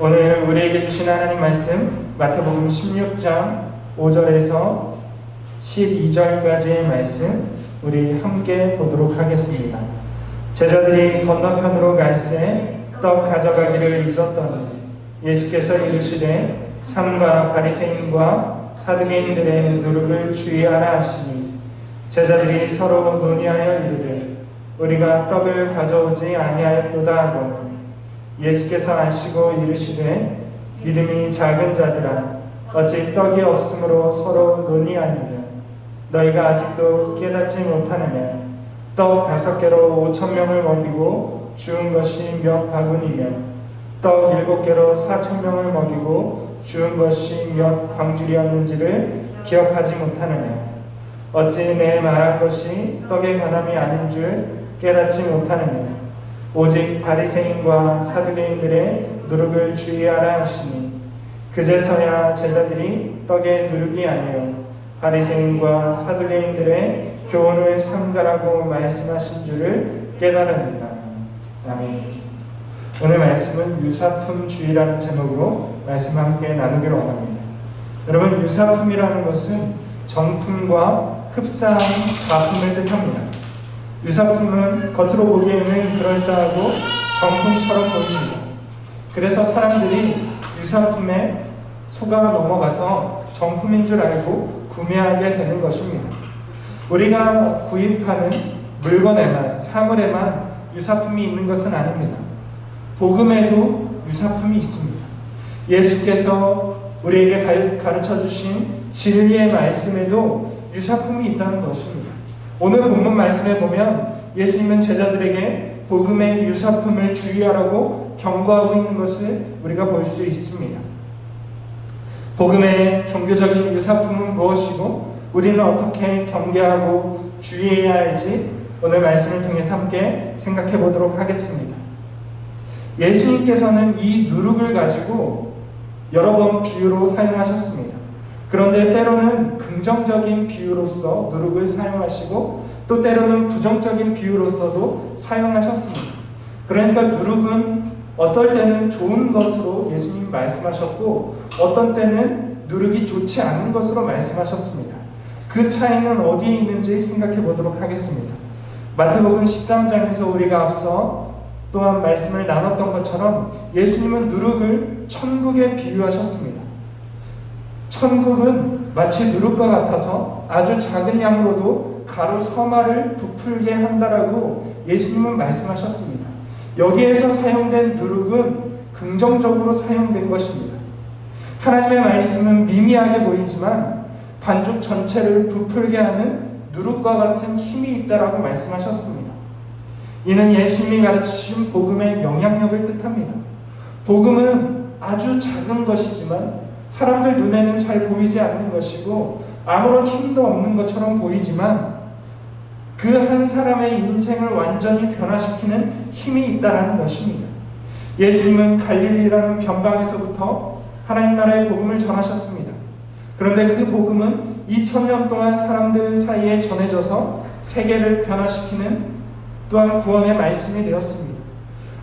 오늘 우리에게 주신 하나님 말씀 마태복음 16장 5절에서 12절까지의 말씀 우리 함께 보도록 하겠습니다. 제자들이 건너편으로 갈새 떡 가져가기를 잊었더니 예수께서 이르시되 삼가 바리새인과 사두개인들의 누룩을 주의하라 하시니 제자들이 서로 논의하여 이르되 우리가 떡을 가져오지 아니하였도다 하고 예수께서 아시고 이르시되 믿음이 작은 자들아 어찌 떡이 없으므로 서로 논의하느냐 너희가 아직도 깨닫지 못하느냐 떡 5개로 5,000명을 먹이고 주운 것이 몇 바구니며 떡 7개로 4,000명을 먹이고 주운 것이 몇 광줄이었는지를 기억하지 못하느냐 어찌 내 말할 것이 떡에 관함이 아닌 줄 깨닫지 못하느냐 오직 바리새인과 사두개인들의 누룩을 주의하라 하시니 그제서야 제자들이 떡의 누룩이 아니요 바리새인과 사두개인들의 교훈을 삼가라고 말씀하신 줄을 깨달으니라. 아멘. 오늘 말씀은 유사품주의라는 제목으로 말씀을 함께 나누기로 원합니다. 여러분, 유사품이라는 것은 정품과 흡사한 가품을 뜻합니다. 유사품은 겉으로 보기에는 그럴싸하고 정품처럼 보입니다. 그래서 사람들이 유사품에 속아 넘어가서 정품인 줄 알고 구매하게 되는 것입니다. 우리가 구입하는 물건에만, 사물에만 유사품이 있는 것은 아닙니다. 복음에도 유사품이 있습니다. 예수께서 우리에게 가르쳐 주신 진리의 말씀에도 유사품이 있다는 것입니다. 오늘 본문 말씀에 보면 예수님은 제자들에게 복음의 유사품을 주의하라고 경고하고 있는 것을 우리가 볼 수 있습니다. 복음의 종교적인 유사품은 무엇이고 우리는 어떻게 경계하고 주의해야 할지 오늘 말씀을 통해서 함께 생각해 보도록 하겠습니다. 예수님께서는 이 누룩을 가지고 여러 번 비유로 사용하셨습니다. 그런데 때로는 긍정적인 비유로서 누룩을 사용하시고 또 때로는 부정적인 비유로서도 사용하셨습니다. 그러니까 누룩은 어떨 때는 좋은 것으로 예수님 말씀하셨고 어떤 때는 누룩이 좋지 않은 것으로 말씀하셨습니다. 그 차이는 어디에 있는지 생각해 보도록 하겠습니다. 마태복음 13장에서 우리가 앞서 또한 말씀을 나눴던 것처럼 예수님은 누룩을 천국에 비유하셨습니다. 천국은 마치 누룩과 같아서 아주 작은 양으로도 가루 서마를 부풀게 한다라고 예수님은 말씀하셨습니다. 여기에서 사용된 누룩은 긍정적으로 사용된 것입니다. 하나님의 말씀은 미미하게 보이지만 반죽 전체를 부풀게 하는 누룩과 같은 힘이 있다라고 말씀하셨습니다. 이는 예수님이 가르치신 복음의 영향력을 뜻합니다. 복음은 아주 작은 것이지만 사람들 눈에는 잘 보이지 않는 것이고 아무런 힘도 없는 것처럼 보이지만 그 한 사람의 인생을 완전히 변화시키는 힘이 있다는 것입니다. 예수님은 갈릴리라는 변방에서부터 하나님 나라의 복음을 전하셨습니다. 그런데 그 복음은 2000년 동안 사람들 사이에 전해져서 세계를 변화시키는 또한 구원의 말씀이 되었습니다.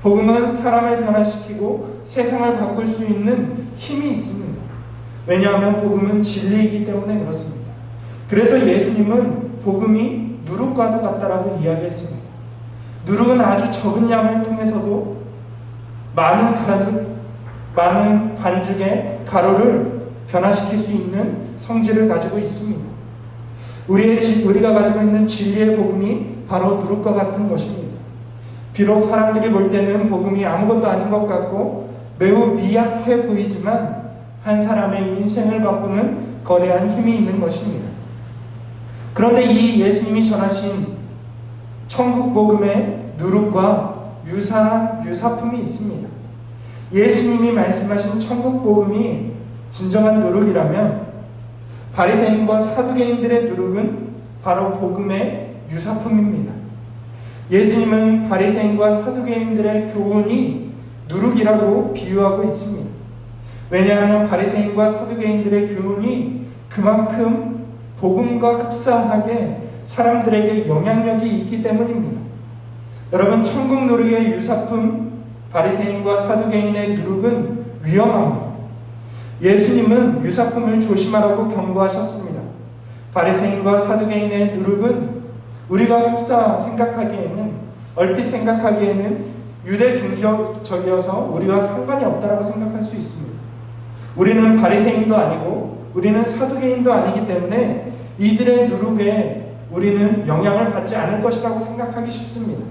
복음은 사람을 변화시키고 세상을 바꿀 수 있는 힘이 있습니다. 왜냐하면 복음은 진리이기 때문에 그렇습니다. 그래서 예수님은 복음이 누룩과도 같다라고 이야기했습니다. 누룩은 아주 적은 양을 통해서도 많은 반죽의 가루를 변화시킬 수 있는 성질을 가지고 있습니다. 우리가 가지고 있는 진리의 복음이 바로 누룩과 같은 것입니다. 비록 사람들이 볼 때는 복음이 아무것도 아닌 것 같고 매우 미약해 보이지만 한 사람의 인생을 바꾸는 거대한 힘이 있는 것입니다. 그런데 이 예수님이 전하신 천국 복음의 누룩과 유사한 유사품이 있습니다. 예수님이 말씀하신 천국 복음이 진정한 누룩이라면 바리새인과 사두개인들의 누룩은 바로 복음의 유사품입니다. 예수님은 바리새인과 사두개인들의 교훈이 누룩이라고 비유하고 있습니다. 왜냐하면 바리새인과 사두개인들의 교훈이 그만큼 복음과 흡사하게 사람들에게 영향력이 있기 때문입니다. 여러분, 천국 누룩의 유사품 바리새인과 사두개인의 누룩은 위험합니다. 예수님은 유사품을 조심하라고 경고하셨습니다. 바리새인과 사두개인의 누룩은 우리가 얼핏 생각하기에는 유대 종교적이어서 우리가 상관이 없다라고 생각할 수 있습니다. 우리는 바리새인도 아니고 우리는 사두개인도 아니기 때문에 이들의 누룩에 우리는 영향을 받지 않을 것이라고 생각하기 쉽습니다.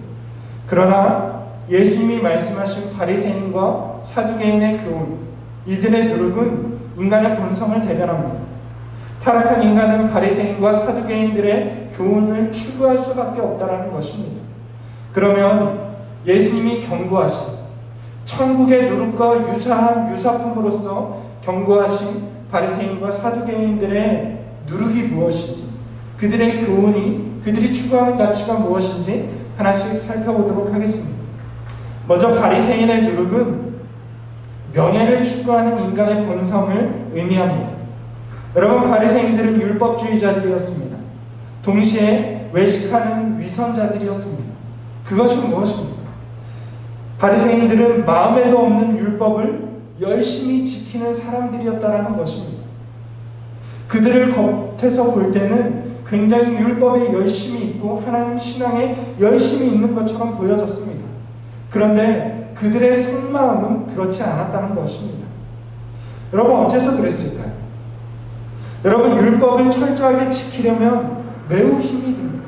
그러나 예수님이 말씀하신 바리새인과 사두개인의 교훈, 이들의 누룩은 인간의 본성을 대변합니다. 타락한 인간은 바리새인과 사두개인들의 교훈을 추구할 수밖에 없다는 것입니다. 그러면 예수님이 경고하신 천국의 누룩과 유사한 유사품으로서 경고하신 바리새인과 사두개인들의 누룩이 무엇인지, 그들의 교훈이, 그들이 추구하는 가치가 무엇인지 하나씩 살펴보도록 하겠습니다. 먼저 바리새인의 누룩은 명예를 추구하는 인간의 본성을 의미합니다. 여러분, 바리새인들은 율법주의자들이었습니다. 동시에 외식하는 위선자들이었습니다. 그것이 무엇입니까? 바리새인들은 마음에도 없는 율법을 열심히 지키는 사람들이었다라는 것입니다. 그들을 겉에서 볼 때는 굉장히 율법에 열심히 있고 하나님 신앙에 열심히 있는 것처럼 보여졌습니다. 그런데 그들의 속마음은 그렇지 않았다는 것입니다. 여러분, 어째서 그랬을까요? 여러분, 율법을 철저하게 지키려면 매우 힘이 듭니다.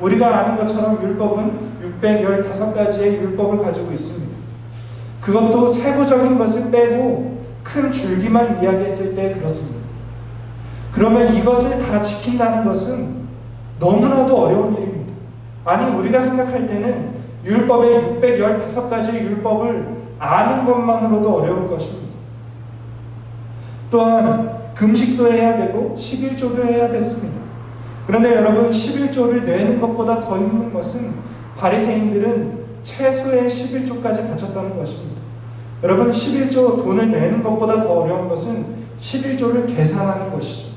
우리가 아는 것처럼 율법은 615가지의 율법을 가지고 있습니다. 그것도 세부적인 것을 빼고 큰 줄기만 이야기했을 때 그렇습니다. 그러면 이것을 다 지킨다는 것은 너무나도 어려운 일입니다. 아니, 우리가 생각할 때는 율법의 615가지의 율법을 아는 것만으로도 어려울 것입니다. 또한 금식도 해야 되고 11조도 해야 됐습니다. 그런데 여러분, 11조를 내는 것보다 더 힘든 것은 바리새인들은 최소의 11조까지 바쳤다는 것입니다. 여러분, 11조 돈을 내는 것보다 더 어려운 것은 11조를 계산하는 것이죠.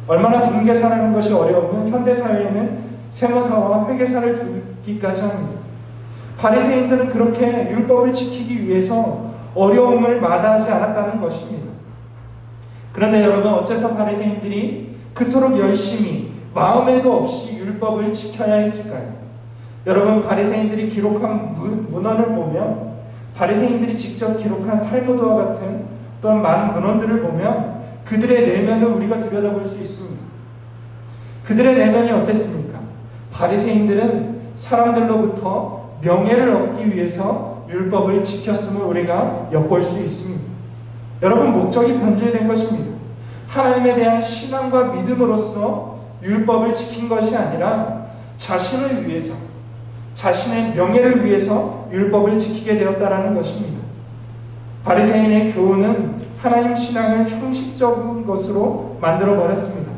얼마나 돈 계산하는 것이 어려우면 현대사회에는 세무사와 회계사를 두기까지 합니다. 바리새인들은 그렇게 율법을 지키기 위해서 어려움을 마다하지 않았다는 것입니다. 그런데 여러분, 어째서 바리새인들이 그토록 열심히 마음에도 없이 율법을 지켜야 했을까요? 여러분, 바리새인들이 기록한 문헌을 보면, 바리새인들이 직접 기록한 탈무드와 같은 또한 많은 문헌들을 보면 그들의 내면을 우리가 들여다볼 수 있습니다. 그들의 내면이 어땠습니까? 바리새인들은 사람들로부터 명예를 얻기 위해서 율법을 지켰음을 우리가 엿볼 수 있습니다. 여러분, 목적이 변질된 것입니다. 하나님에 대한 신앙과 믿음으로써 율법을 지킨 것이 아니라 자신을 위해서, 자신의 명예를 위해서 율법을 지키게 되었다라는 것입니다. 바리새인의 교훈은 하나님 신앙을 형식적인 것으로 만들어 버렸습니다.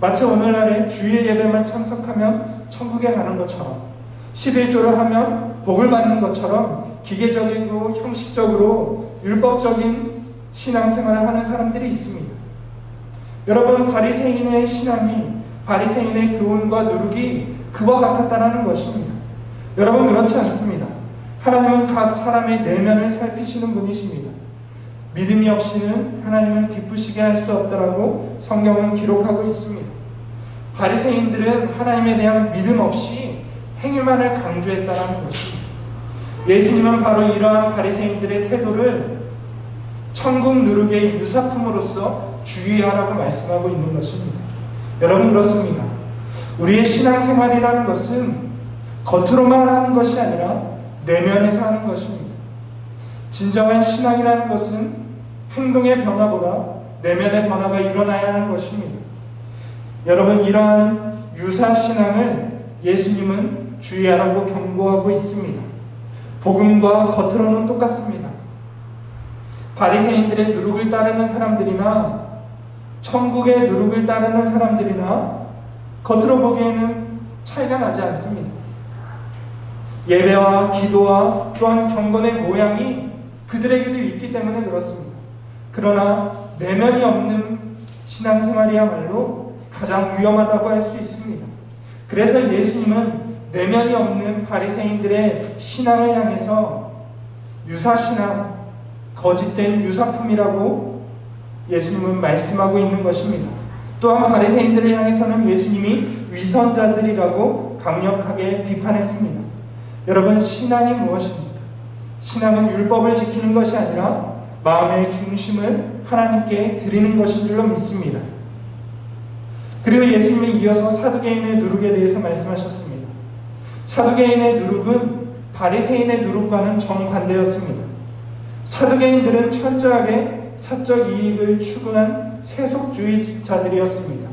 마치 오늘날에 주일 예배만 참석하면 천국에 가는 것처럼, 11조를 하면 복을 받는 것처럼 기계적이고 형식적으로 율법적인 신앙생활을 하는 사람들이 있습니다. 여러분, 바리새인의 신앙이, 바리새인의 교훈과 누룩이 그와 같았다는 것입니다. 여러분, 그렇지 않습니다. 하나님은 각 사람의 내면을 살피시는 분이십니다. 믿음이 없이는 하나님을 기쁘시게 할 수 없다라고 성경은 기록하고 있습니다. 바리새인들은 하나님에 대한 믿음 없이 행위만을 강조했다는 것입니다. 예수님은 바로 이러한 바리새인들의 태도를 천국 누룩의 유사품으로서 주의하라고 말씀하고 있는 것입니다. 여러분, 그렇습니다. 우리의 신앙생활이라는 것은 겉으로만 하는 것이 아니라 내면에서 하는 것입니다. 진정한 신앙이라는 것은 행동의 변화보다 내면의 변화가 일어나야 하는 것입니다. 여러분, 이러한 유사신앙을 예수님은 주의하라고 경고하고 있습니다. 복음과 겉으로는 똑같습니다. 바리새인들의 누룩을 따르는 사람들이나 천국의 누룩을 따르는 사람들이나 겉으로 보기에는 차이가 나지 않습니다. 예배와 기도와 또한 경건의 모양이 그들에게도 있기 때문에 그렇습니다. 그러나 내면이 없는 신앙생활이야말로 가장 위험하다고 할 수 있습니다. 그래서 예수님은 내면이 없는 바리새인들의 신앙을 향해서 유사신앙, 거짓된 유사품이라고 예수님은 말씀하고 있는 것입니다. 또한 바리새인들을 향해서는 예수님이 위선자들이라고 강력하게 비판했습니다. 여러분, 신앙이 무엇입니까? 신앙은 율법을 지키는 것이 아니라 마음의 중심을 하나님께 드리는 것인 줄로 믿습니다. 그리고 예수님이 이어서 사두개인의 누룩에 대해서 말씀하셨습니다. 사두개인의 누룩은 바리새인의 누룩과는 정반대였습니다. 사두개인들은 철저하게 사적 이익을 추구한 세속주의자들이었습니다.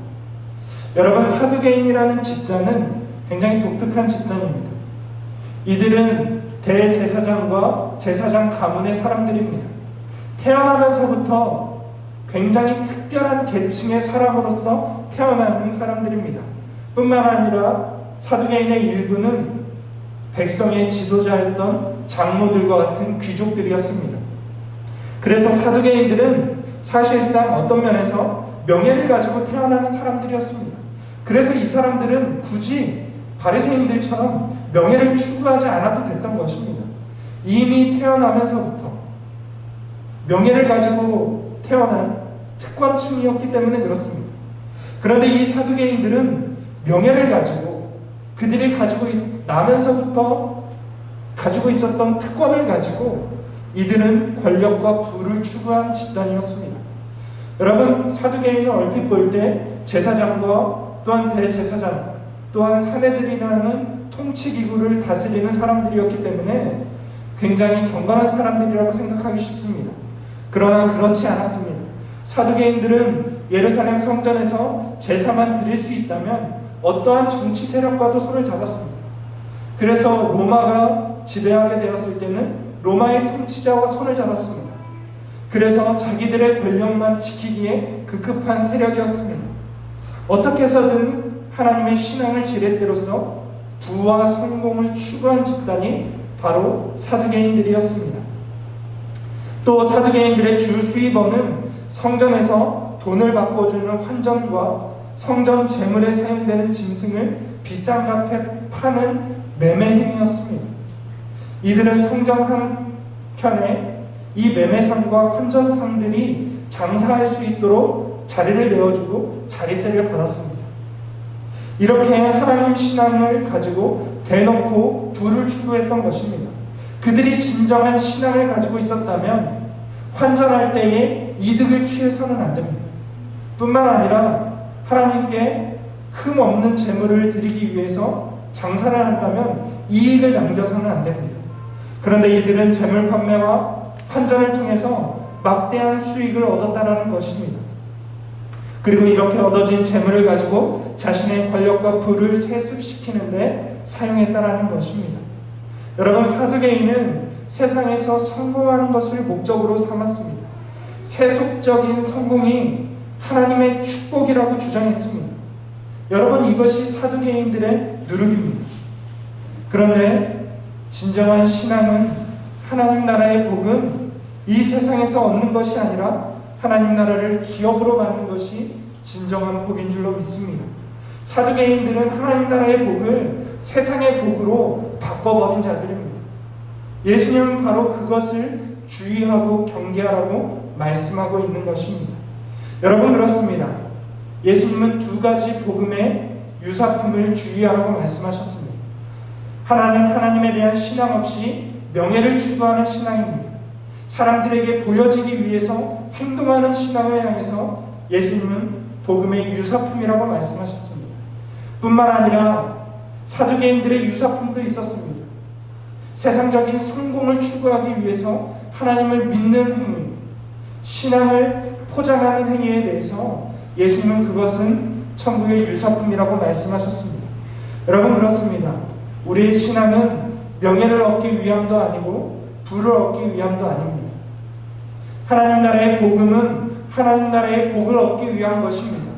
여러분, 사두개인이라는 집단은 굉장히 독특한 집단입니다. 이들은 대제사장과 제사장 가문의 사람들입니다. 태어나면서부터 굉장히 특별한 계층의 사람으로서 태어나는 사람들입니다. 뿐만 아니라 사두개인의 일부는 백성의 지도자였던 장로들과 같은 귀족들이었습니다. 그래서 사두개인들은 사실상 어떤 면에서 명예를 가지고 태어나는 사람들이었습니다. 그래서 이 사람들은 굳이 바리새인들처럼 명예를 추구하지 않아도 됐던 것입니다. 이미 태어나면서부터 명예를 가지고 태어난 특권층이었기 때문에 그렇습니다. 그런데 이 사두개인들은 명예를 가지고 그들이 가지고 나면서부터 가지고 있었던 특권을 가지고 이들은 권력과 부를 추구한 집단이었습니다. 여러분, 사두개인은 얼핏 볼 때 제사장과 또한 대제사장 또한 사내들이라는 통치기구를 다스리는 사람들이었기 때문에 굉장히 경건한 사람들이라고 생각하기 쉽습니다. 그러나 그렇지 않았습니다. 사두개인들은 예루살렘 성전에서 제사만 드릴 수 있다면 어떠한 정치 세력과도 손을 잡았습니다. 그래서 로마가 지배하게 되었을 때는 로마의 통치자와 손을 잡았습니다. 그래서 자기들의 권력만 지키기에 급급한 세력이었습니다. 어떻게 해서든 하나님의 신앙을 지렛대로서 부와 성공을 추구한 집단이 바로 사두개인들이었습니다. 또 사두개인들의 주 수입원은 성전에서 돈을 바꿔주는 환전과 성전 재물에 사용되는 짐승을 비싼 값에 파는 매매 행위였습니다. 이들은 성전 한켠에 이 매매상과 환전상들이 장사할 수 있도록 자리를 내어주고 자리세를 받았습니다. 이렇게 하나님 신앙을 가지고 대놓고 부를 추구했던 것입니다. 그들이 진정한 신앙을 가지고 있었다면 환전할 때에 이득을 취해서는 안 됩니다. 뿐만 아니라 하나님께 흠없는 재물을 드리기 위해서 장사를 한다면 이익을 남겨서는 안 됩니다. 그런데 이들은 재물 판매와 환전을 통해서 막대한 수익을 얻었다는 것입니다. 그리고 이렇게 얻어진 재물을 가지고 자신의 권력과 부를 세습시키는데 사용했다는 것입니다. 여러분, 사두개인은 세상에서 성공하는 것을 목적으로 삼았습니다. 세속적인 성공이 하나님의 축복이라고 주장했습니다. 여러분, 이것이 사두개인들의 누룩입니다. 그런데 진정한 신앙은, 하나님 나라의 복은 이 세상에서 얻는 것이 아니라 하나님 나라를 기업으로 받는 것이 진정한 복인 줄로 믿습니다. 사두개인들은 하나님 나라의 복을 세상의 복으로 바꿔버린 자들입니다. 예수님은 바로 그것을 주의하고 경계하라고 말씀하고 있는 것입니다. 여러분, 그렇습니다. 예수님은 두 가지 복음의 유사품을 주의하라고 말씀하셨습니다. 하나는 하나님에 대한 신앙 없이 명예를 추구하는 신앙입니다. 사람들에게 보여지기 위해서 행동하는 신앙을 향해서 예수님은 복음의 유사품이라고 말씀하셨습니다. 뿐만 아니라 사두개인들의 유사품도 있었습니다. 세상적인 성공을 추구하기 위해서 하나님을 믿는 행위, 신앙을 포장하는 행위에 대해서 예수님은 그것은 천국의 유사품이라고 말씀하셨습니다. 여러분, 그렇습니다. 우리의 신앙은 명예를 얻기 위함도 아니고 부를 얻기 위함도 아닙니다. 하나님 나라의 복음은 하나님 나라의 복을 얻기 위한 것입니다.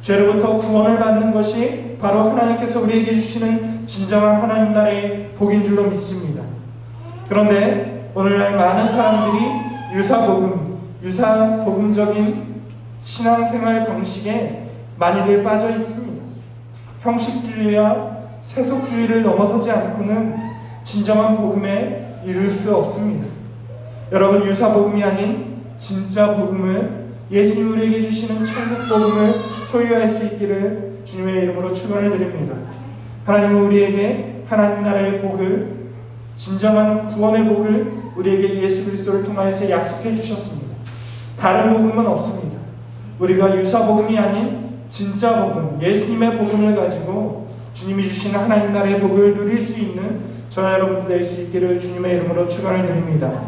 죄로부터 구원을 받는 것이 바로 하나님께서 우리에게 주시는 진정한 하나님 나라의 복인 줄로 믿습니다. 그런데 오늘날 많은 사람들이 유사복음적인 신앙생활 방식에 많이들 빠져 있습니다. 형식주의와 세속주의를 넘어서지 않고는 진정한 복음에 이룰 수 없습니다. 여러분, 유사복음이 아닌 진짜 복음을, 예수님 우리에게 주시는 천국 복음을 소유할 수 있기를 주님의 이름으로 축원을 드립니다. 하나님은 우리에게 하나님 나라의 복을, 진정한 구원의 복을 우리에게 예수 그리스도를 통하여서 약속해 주셨습니다. 다른 복음은 없습니다. 우리가 유사복음이 아닌 진짜 복음, 예수님의 복음을 가지고 주님이 주시는 하나님 나라의 복을 누릴 수 있는 저와 여러분들 될 수 있기를 주님의 이름으로 축원을 드립니다.